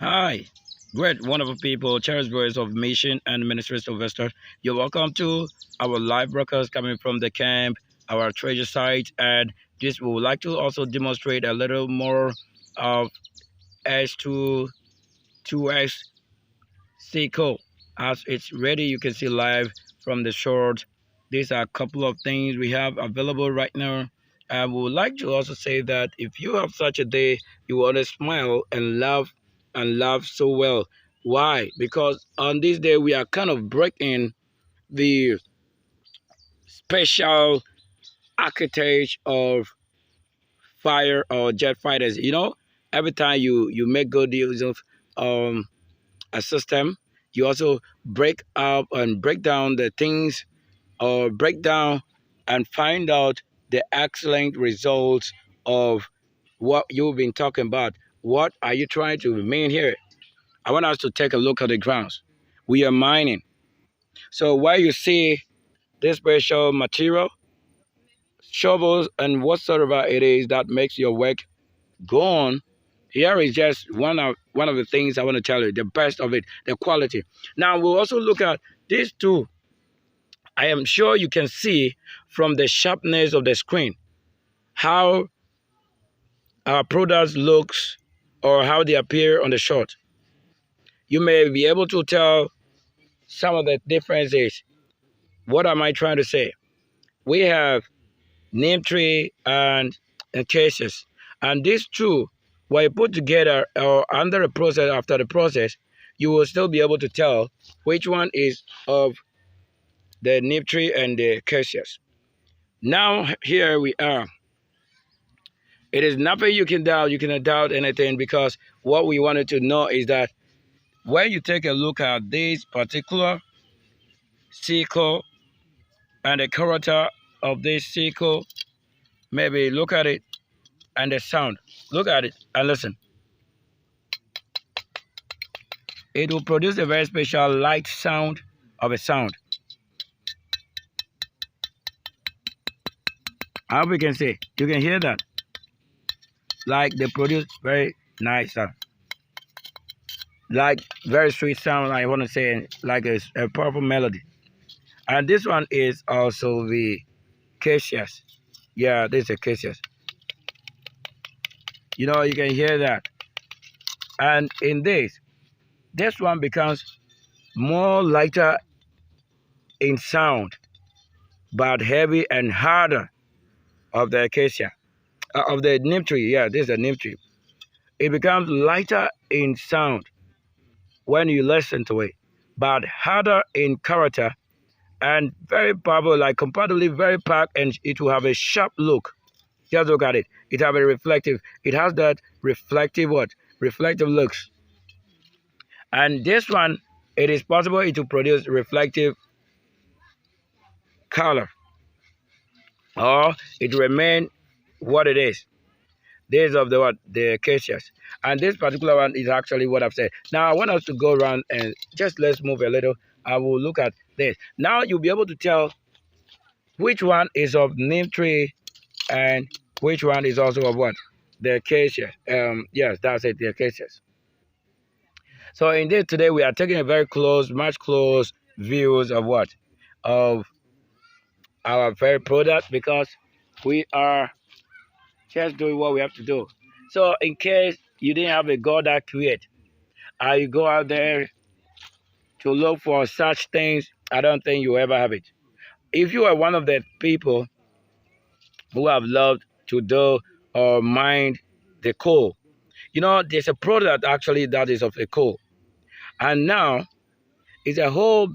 Hi, great, wonderful people, cherished boys of mission and ministries of Western. You're welcome to our live broadcast coming from the camp, our treasure site, and this we would like to also demonstrate a little more of S2X2 as it's ready. You can see live from the short. These are a couple of things we have available right now. And we would like to also say that if you have such a day, you want to smile and laugh so well. Why? Because on this day, we are kind of breaking the special architecture of fire or jet fighters. Every time you make good use of um, a system, you also break up and break down the things or break down and find out the excellent results of what you've been talking about. What are you trying to mean here? I want us to take a look at the grounds. We are mining. So while you see this special material, shovels, and whatsoever it is that makes your work go on, here is just one of the things I want to tell you, the best of it, the quality. Now we'll also look at these two. I am sure you can see from the sharpness of the screen how our products looks or how they appear on the shot. You may be able to tell some of the differences. What am I trying to say? We have name tree and cases, and these two, when you put together or under a process after the process, you will still be able to tell which one is of the name tree and the cases. Now here we are. It is nothing you can doubt. You cannot doubt anything because what we wanted to know is that when you take a look at this particular sickle and the character of this sickle, maybe look at it and the sound. Look at it and listen. It will produce a very special light sound of a sound. I hope you can see. You can hear that. Like they produce very nice sound. Like very sweet sound, I want to say, like a powerful melody. And this one is also the cassius. Yeah, this is a cassius. You can hear that. And in this one becomes more lighter in sound, but heavy and harder of the acacia, of the neem tree. Yeah, this is a neem tree. It becomes lighter in sound when you listen to it, but harder in character and very powerful, like comparatively very packed, and it will have a sharp look. Just look at it. It have a reflective. It has that reflective what? Reflective looks. And this one, it is possible it will produce reflective color, or it remain what it is. This of the what? The acacias. And this particular one is actually what I've said. Now I want us to go around and just let's move a little. I will look at this. Now you'll be able to tell which one is of neem tree and which one is also of what? The acacia. Yes, that's it, the acacias. So indeed today we are taking a very close, much close views of what? Of our very product because we are just doing what we have to do. So in case you didn't have a God that create, you go out there to look for such things, I don't think you ever have it. If you are one of the people who have loved to do or mine the coal, there's a product actually that is of the coal. And now it's a whole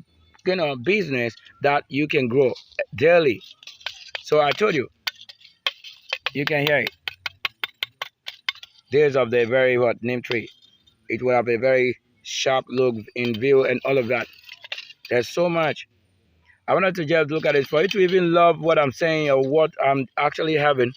business that you can grow daily. So I told you, you can hear it. This of the very what name tree. It will have a very sharp look in view and all of that. There's so much. I wanted to just look at it for you to even love what I'm saying or what I'm actually having.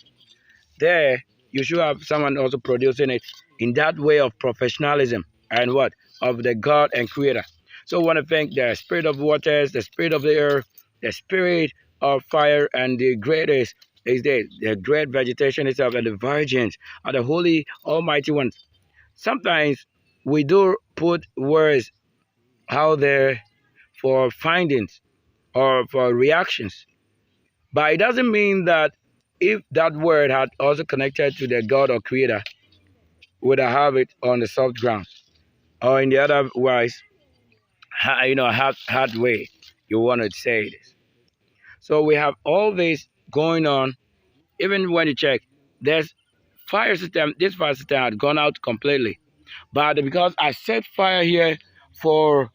There, you should have someone also producing it in that way of professionalism and what? Of the God and Creator. So I want to thank the Spirit of waters, the Spirit of the earth, the Spirit of fire, and the greatest is the great vegetation itself, and the virgins, and the holy Almighty ones. Sometimes we do put words out there for findings or for reactions. But it doesn't mean that if that word had also connected to the God or Creator, would I have it on the soft ground, or in the other wise, hard way you want to say this. So we have all this going on. Even when you check, there's fire system. This fire system had gone out completely, but because I set fire here for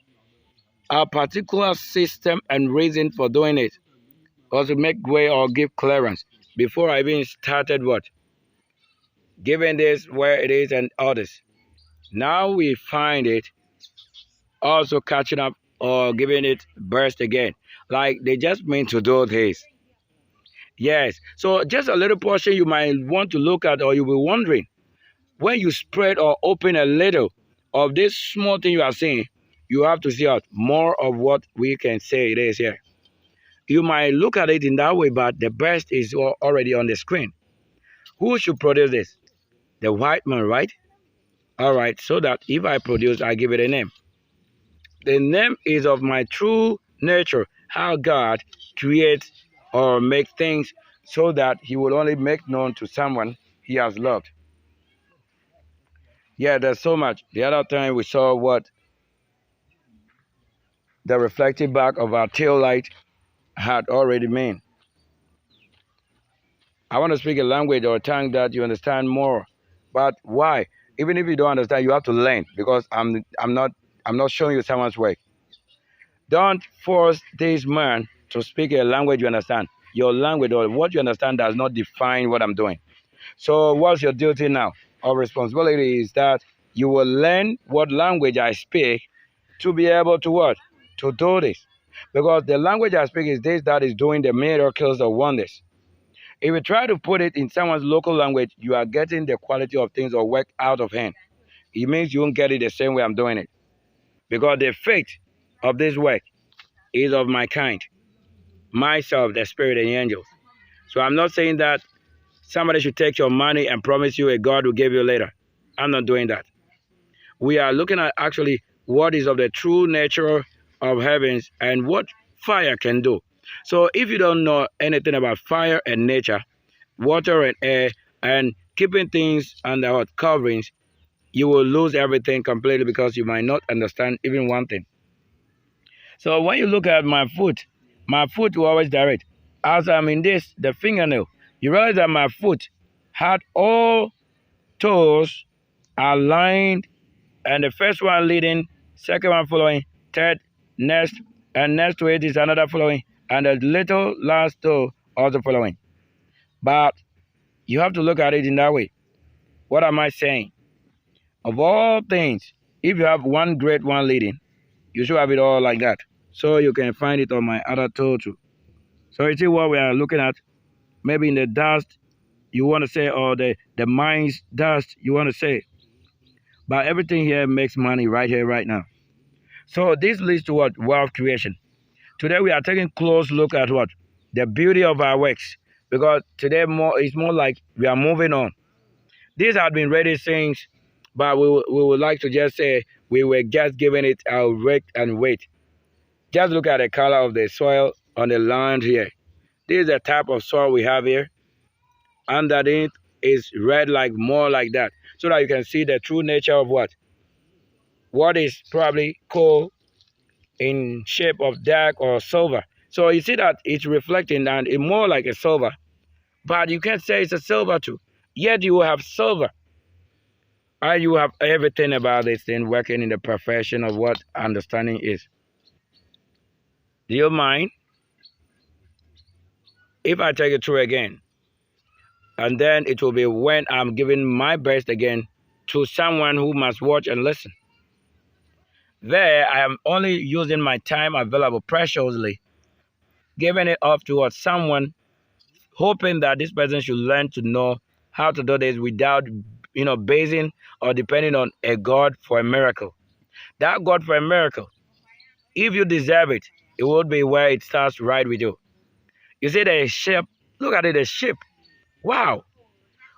a particular system and reason for doing it, was to make way or give clearance before I even started what giving this where it is and others. Now we find it also catching up or giving it burst again. Like they just mean to do this. Yes. So just a little portion you might want to look at, or you'll be wondering when you spread or open a little of this small thing you are seeing, you have to see out more of what we can say it is here. You might look at it in that way, but the best is already on the screen. Who should produce this? The white man, right? All right, so that if I produce, I give it a name. The name is of my true nature, how God creates or makes things so that he will only make known to someone he has loved. Yeah, there's so much. The other time we saw what the reflective back of our tail light had already meant. I want to speak a language or a tongue that you understand more. But why? Even if you don't understand, you have to learn because I'm not showing you someone's work. Don't force this man to speak a language you understand. Your language or what you understand does not define what I'm doing. So what's your duty now? Our responsibility is that you will learn what language I speak to be able to what? To do this. Because the language I speak is this that is doing the miracles or wonders. If you try to put it in someone's local language, you are getting the quality of things or work out of hand. It means you won't get it the same way I'm doing it. Because the faith of this work is of my kind, myself, the spirit, and the angels. So I'm not saying that somebody should take your money and promise you a God will give you later. I'm not doing that. We are looking at actually what is of the true nature of heavens and what fire can do. So if you don't know anything about fire and nature, water and air, and keeping things under hot coverings, you will lose everything completely because you might not understand even one thing. So when you look at my foot will always direct. As I'm in this, the fingernail, you realize that my foot had all toes aligned, and the first one leading, second one following, third, next, and next to it is another following, and the little last toe also following. But you have to look at it in that way. What am I saying? Of all things, if you have one great one leading, you should have it all like that. So you can find it on my other toe too. So you see what we are looking at? Maybe in the dust you want to say, or the mind's dust you want to say. But everything here makes money right here, right now. So this leads to what? Wealth creation. Today we are taking a close look at what? The beauty of our works. Because today it's more like we are moving on. These had been ready since, but we would like to just say we were just giving it our weight and weight. Just look at the color of the soil on the land here. This is the type of soil we have here. Underneath is red, like more like that, so that you can see the true nature of what? What is probably coal in shape of dark or silver. So you see that it's reflecting and it's more like a silver. But you can't say it's a silver too. Yet you have silver. And you have everything about this thing working in the perfection of what understanding is. Do you mind if I take it through again? And then it will be when I'm giving my best again to someone who must watch and listen. There, I am only using my time available preciously, giving it off towards someone, hoping that this person should learn to know how to do this without, basing or depending on a God for a miracle. That God for a miracle, if you deserve it, it would be where it starts right with you. You see the ship, look at it, the ship. Wow,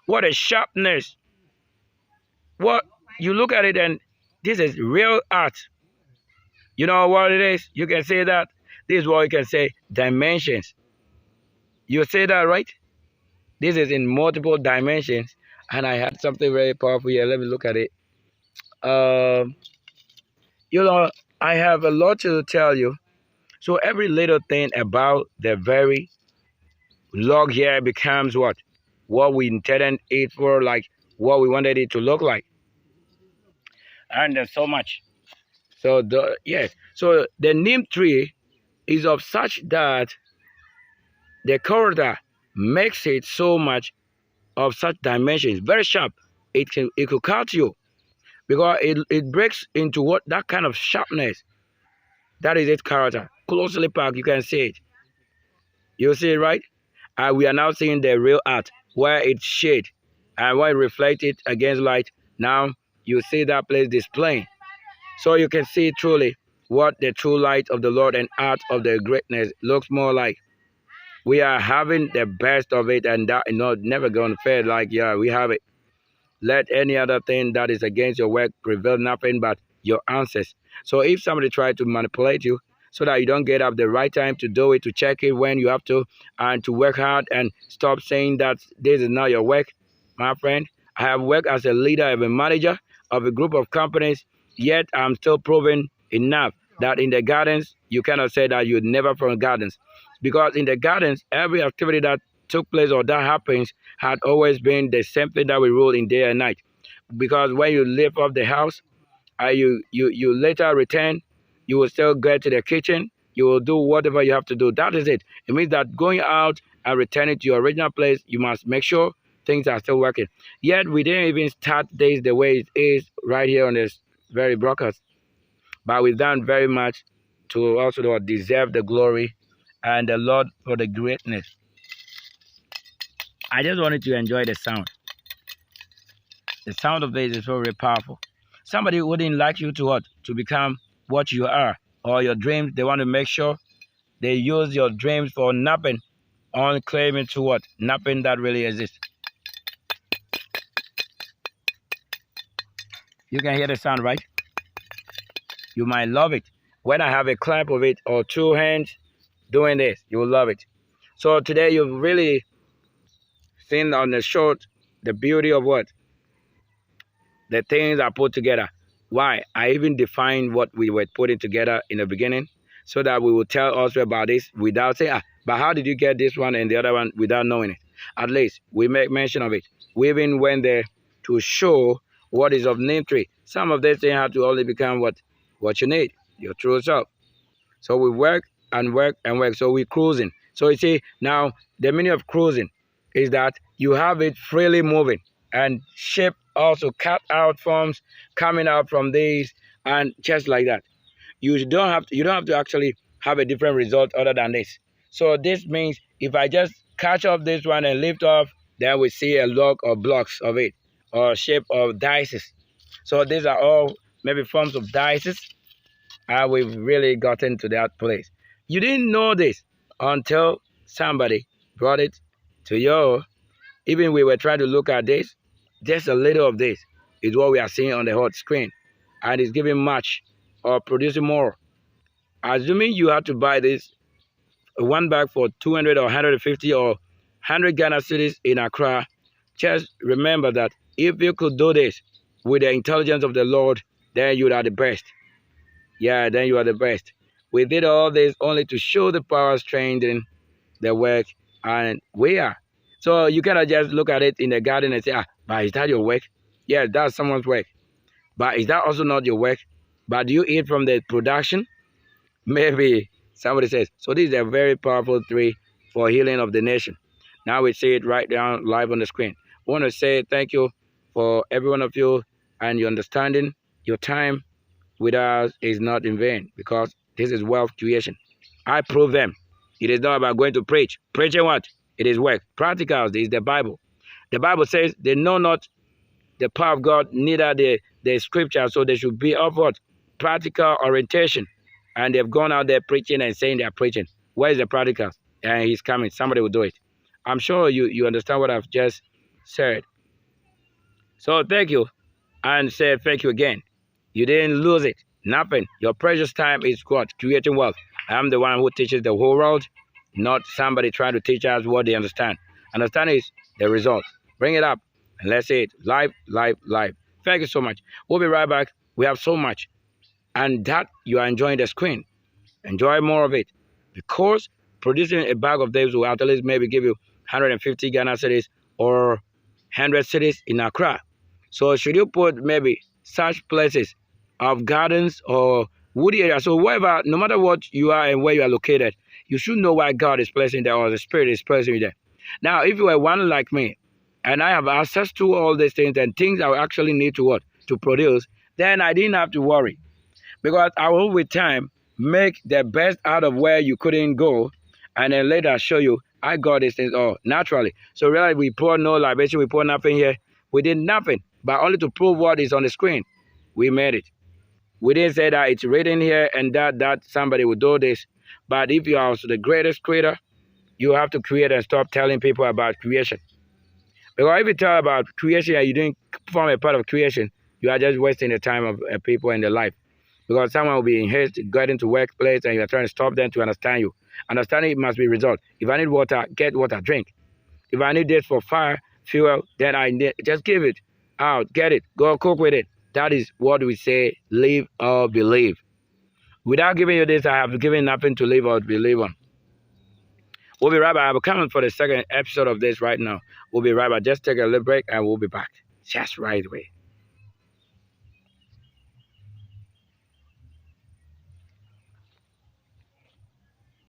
what a sharpness. What you look at it and This is real art. You know what it is? You can say that. This is what you can say, dimensions. You say that, right? This is in multiple dimensions. And I had something very powerful here. Let me look at it. Um, you know, I have a lot to tell you. So every little thing about the very log here becomes what? What we intended it for, like what we wanted it to look like. And there's so much. So yes. So the neem tree is of such that the corridor makes it so much of such dimensions, very sharp. It could cut you because it breaks into what that kind of sharpness. That is its character. Closely packed, you can see it. You see it, right? And we are now seeing the real art where it's shade, and when it reflects it against light, now you see that place displaying. So you can see truly what the true light of the Lord and art of the greatness looks more like. We are having the best of it, and that never going to fade. Like, yeah, we have it. Let any other thing that is against your work prevail nothing but your answers. So if somebody tries to manipulate you so that you don't get up the right time to do it, to check it when you have to, and to work hard and stop saying that this is not your work, my friend. I have worked as a leader, of a manager of a group of companies, yet I'm still proving enough that in the gardens, you cannot say that you're never from gardens. Because in the gardens, every activity that took place or that happens had always been the same thing that we rule in day and night. Because when you leave off the house, you later return, you will still get to the kitchen, you will do whatever you have to do. That is it. It means that going out and returning to your original place, you must make sure things are still working. Yet we didn't even start this the way it is right here on this very broadcast. But we've done very much to also deserve the glory and the Lord for the greatness. I just wanted to enjoy the sound. The sound of this is very powerful. Somebody wouldn't like you to what? To become what you are. Or your dreams, they want to make sure they use your dreams for nothing. Only claiming to what? Nothing that really exists. You can hear the sound, right? You might love it. When I have a clap of it or two hands doing this, you will love it. So today you've really seen on the short the beauty of what? The things are put together. Why? I even defined what we were putting together in the beginning so that we will tell also about this without saying, but how did you get this one and the other one without knowing it? At least we make mention of it. We even went there to show what is of name tree. Some of these things have to only become what you need, your true self. So we work and work and work. So we're cruising. So you see, now the meaning of cruising is that you have it freely moving and shape also cut out forms coming out from these and just like that. You don't have to actually have a different result other than this. So this means if I just catch up this one and lift off, then we see a log or blocks of it or shape of dices. So these are all maybe forms of dices, and we've really gotten to that place. You didn't know this until somebody brought it to you. Even we were trying to look at this, just a little of this is what we are seeing on the hot screen, and it's giving much or producing more. Assuming you have to buy this one bag for 200 or 150 or 100 Ghana cities in Accra, just remember that if you could do this with the intelligence of the Lord, then you are the best. Yeah, then you are the best. We did all this only to show the power strength in the work, and we are. So you cannot just look at it in the garden and say, but is that your work? Yeah, that's someone's work. But is that also not your work? But do you eat from the production? Maybe somebody says. So this is a very powerful tree for healing of the nation. Now we see it right down live on the screen. I want to say thank you for every one of you and your understanding. Your time with us is not in vain because this is wealth creation. I prove them. It is not about going to preach. Preaching what? It is work. Practicals is the Bible. The Bible says they know not the power of God, neither the scripture, so they should be of what? Practical orientation. And they've gone out there preaching and saying they're preaching. Where is the practical? And he's coming. Somebody will do it. I'm sure you understand what I've just said. So thank you. And say thank you again. You didn't lose it. Nothing. Your precious time is what? Creating wealth. I'm the one who teaches the whole world, not somebody trying to teach us what they understand. Understand is the result. Bring it up and let's say it. Live, live, live. Thank you so much. We'll be right back. We have so much. And that you are enjoying the screen. Enjoy more of it. Because producing a bag of this will at least maybe give you 150 Ghana cedis or 100 cities in Accra. So should you put maybe such places of gardens or woody areas, so wherever, no matter what you are and where you are located, you should know why God is placing there or the Spirit is placing you there. Now, if you are one like me, and I have access to all these things and things I actually need to what? To produce, then I didn't have to worry. Because I will, with time, make the best out of where you couldn't go, and then later show you I got these things all naturally. So really, we pour no libation, we pour nothing here. We did nothing, but only to prove what is on the screen. We made it. We didn't say that it's written here and that somebody will do this. But if you are also the greatest creator, you have to create and stop telling people about creation. Because if you tell about creation and you didn't form a part of creation, you are just wasting the time of people and their life. Because someone will be in haste, getting to workplace, and you are trying to stop them to understand you. Understanding it must be resolved. If I need water, get water, drink. If I need this for fire, fuel, then I need, just give it out, get it, go cook with it. That is what we say, live or believe. Without giving you this, I have given nothing to live or believe on. We'll be right back. I'm coming for the second episode of this right now. We'll be right back. Just take a little break and we'll be back. Just right away.